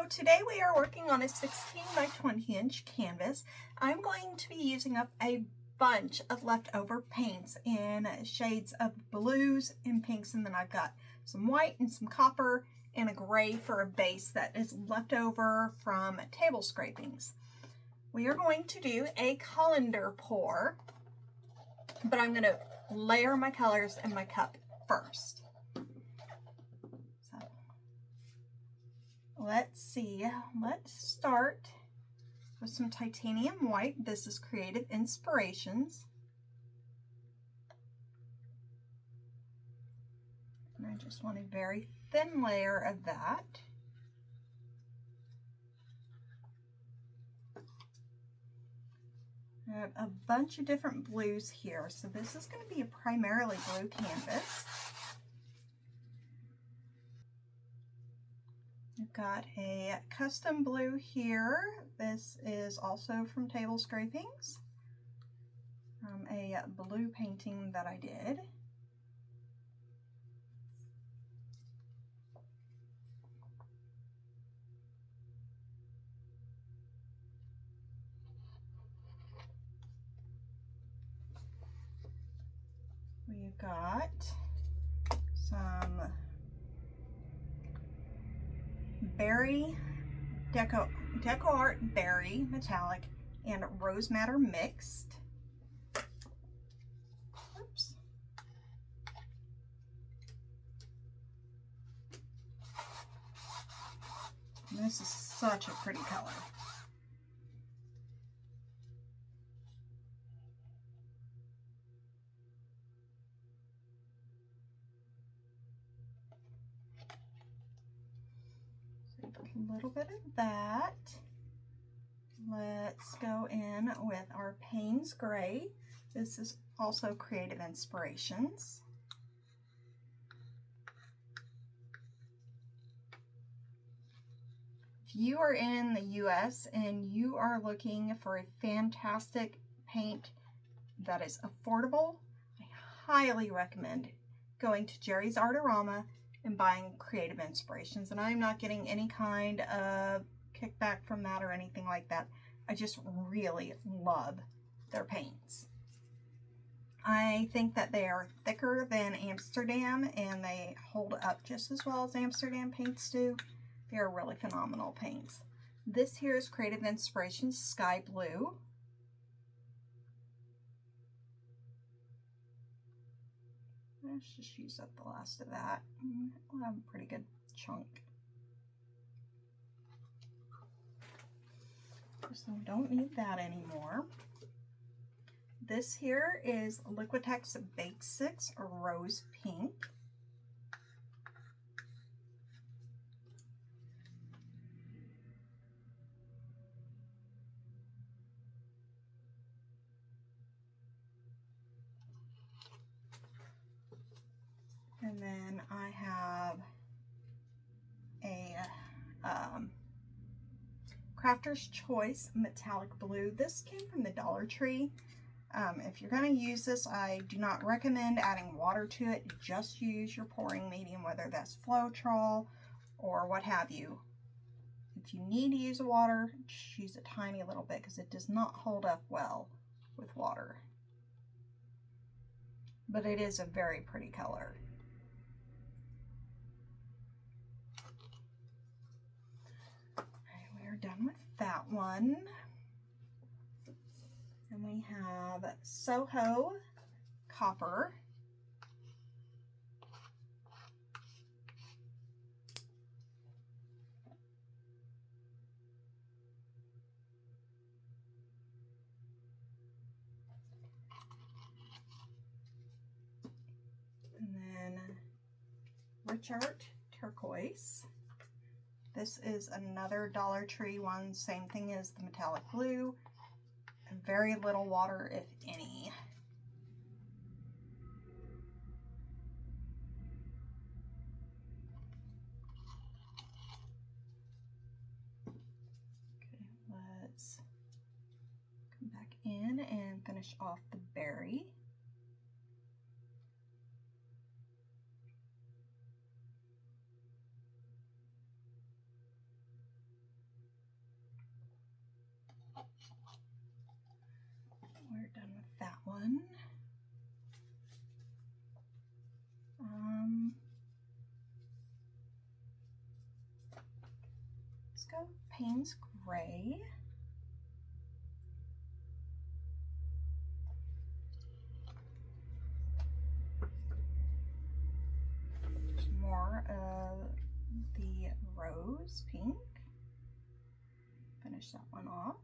Today we are working on a 16 by 20 inch canvas. I'm going to be using up a bunch of leftover paints in shades of blues and pinks, and then I've got some white and some copper and a gray for a base that is left over from table scrapings. We are going to do a colander pour, but I'm going to layer my colors in my cup first. Let's see, let's start with some titanium white. This is Creative Inspirations. And I just want a very thin layer of that. I have a bunch of different blues here, so this is going to be a primarily blue canvas. I've got a custom blue here. This is also from Table Scrapings, from a blue painting that I did. We've got some berry, Deco Art berry metallic and rose madder mixed. Oops. And this is such a pretty color. A little bit of that. Let's go in with our Payne's Gray. This is also Creative Inspirations. If you are in the US and you are looking for a fantastic paint that is affordable, I highly recommend going to Jerry's Artorama and buying Creative Inspirations. And I'm not getting any kind of kickback from that or anything like that. I just really love their paints. I think that they are thicker than Amsterdam and they hold up just as well as Amsterdam paints do. They are really phenomenal paints. This here is Creative Inspirations Sky Blue. Let's just use up the last of that. We'll have a pretty good chunk. So we don't need that anymore. This here is Liquitex Basics Rose Pink. And then I have a Crafter's Choice Metallic Blue. This came from the Dollar Tree. If you're going to use this, I do not recommend adding water to it. Just use your pouring medium, whether that's Floetrol or what have you. If you need to use water, just use a tiny little bit because it does not hold up well with water. But it is a very pretty color. Done with that one. And we have Soho Copper. And then Rich Art Turquoise. This is another Dollar Tree one, same thing as the metallic blue. Very little water, if any. Okay, let's come back in and finish off the berry. We're done with that one. Let's go Payne's Gray. More of the rose pink. Finish that one off.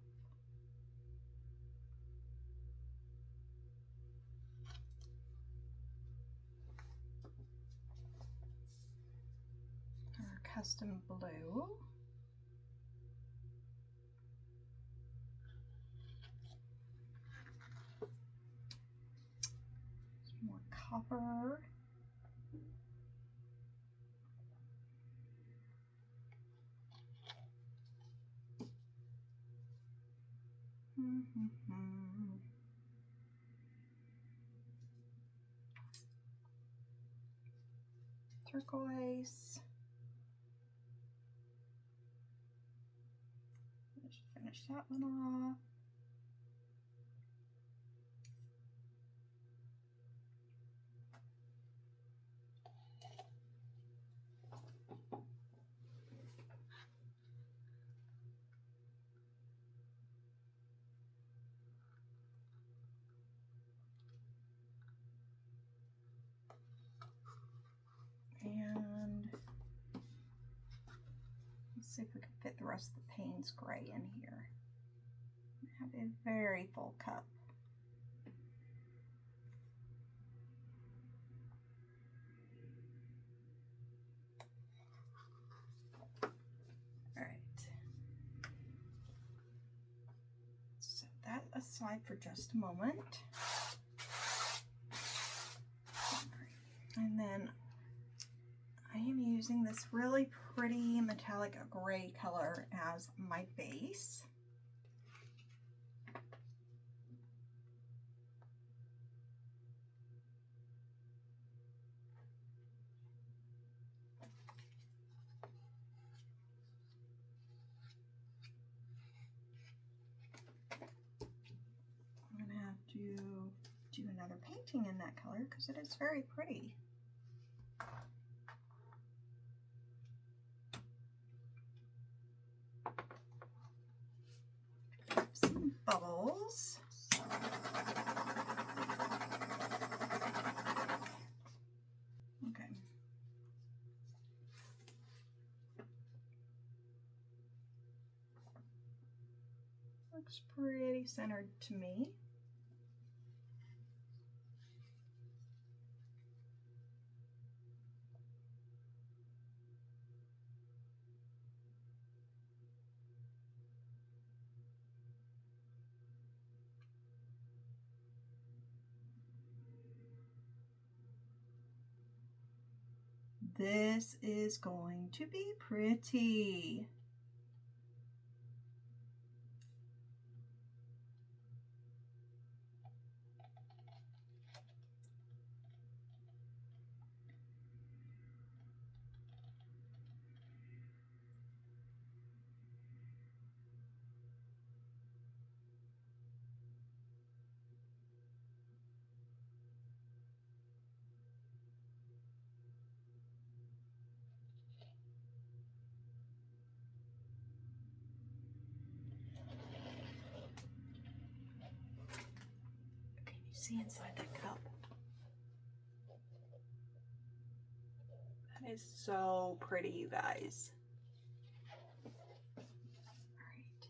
Our custom blue. Some more copper. Turquoise. Let's finish that one off. And let's see if we can fit the rest of the Payne's Gray in here. I have a very full cup. All right. So that aside for just a moment. And then I am using this really pretty metallic gray color as my base. I'm going to have to do another painting in that color because it is very pretty. Some bubbles. Okay. Looks pretty centered to me. This is going to be pretty. See inside that cup. That is so pretty, you guys. All right.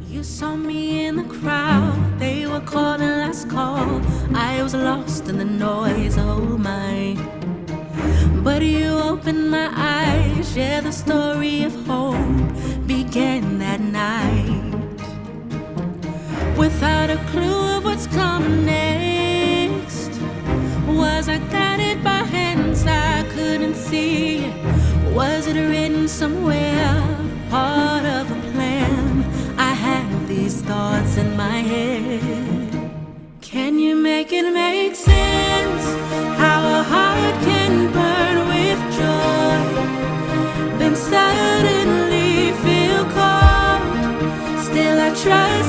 You saw me in the crowd, they were calling last call. I was lost in the noise, oh my. But you opened my eyes, yeah, the story of hope began that night. Without a clue of what's coming next, was I guided by hands I couldn't see? Was it written somewhere, part of a plan? I have these thoughts in my head. Can you make it make sense? How a heart can burn with joy, then suddenly feel cold. Still I trust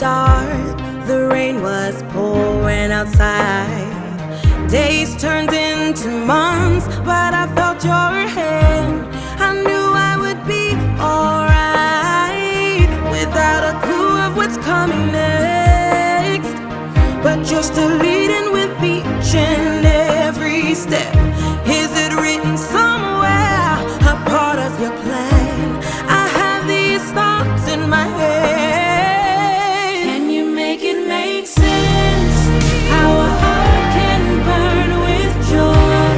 dark, the rain was pouring outside. Days turned into months, but I felt your hand. I knew I would be alright, without a clue of what's coming next, but you're still leading with each and every step. Is it written somewhere, a part of your plan? I have these thoughts in my head. Can you make it make sense? How a heart can burn with joy,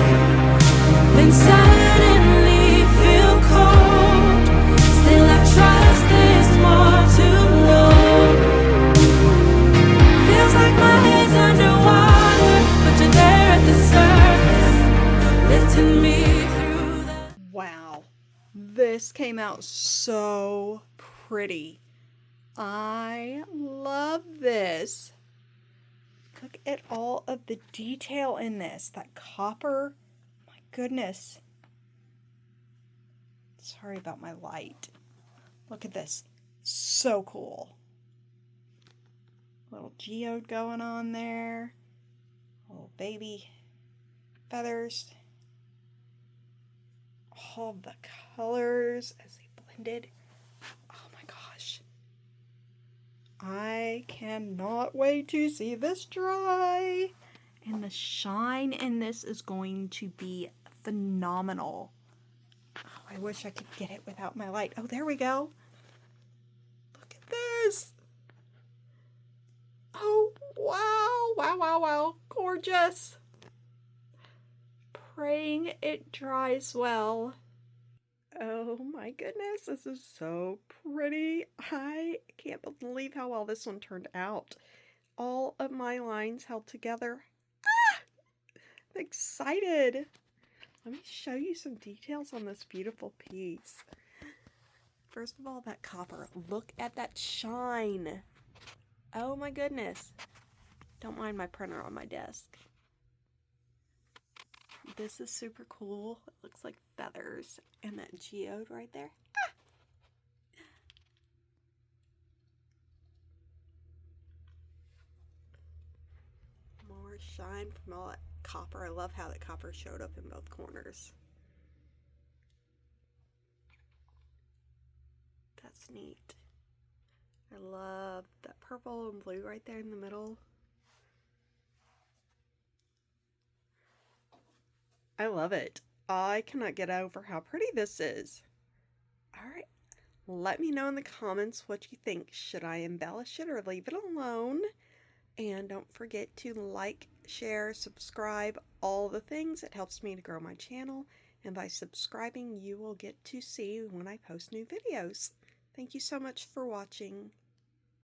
then suddenly feel cold. Still I trust there's more to know. Feels like my head's underwater, but you're there at the surface, lifting me through the... Wow, this came out so pretty. I love this. Look at all of the detail in this. That copper, my goodness. Sorry about my light. Look at this. So cool. Little geode going on there. Little baby feathers. All the colors as they blended. Oh my gosh. I cannot wait to see this dry. And the shine in this is going to be phenomenal. Oh, I wish I could get it without my light. Oh, there we go. Look at this. Oh, wow. Wow, wow, wow. Gorgeous. Praying it dries well. Oh my goodness, this is so pretty. I can't believe how well this one turned out. All of my lines held together. Ah! I'm excited. Let me show you some details on this beautiful piece. First of all, that copper. Look at that shine. Oh my goodness. Don't mind my printer on my desk. This is super cool. It looks like feathers. And that geode right there. Ah! More shine from all that copper. I love how that copper showed up in both corners. That's neat. I love that purple and blue right there in the middle. I love it. I cannot get over how pretty this is. Alright, let me know in the comments what you think. Should I embellish it or leave it alone? And don't forget to like, share, subscribe, all the things. It helps me to grow my channel. And by subscribing, you will get to see when I post new videos. Thank you so much for watching.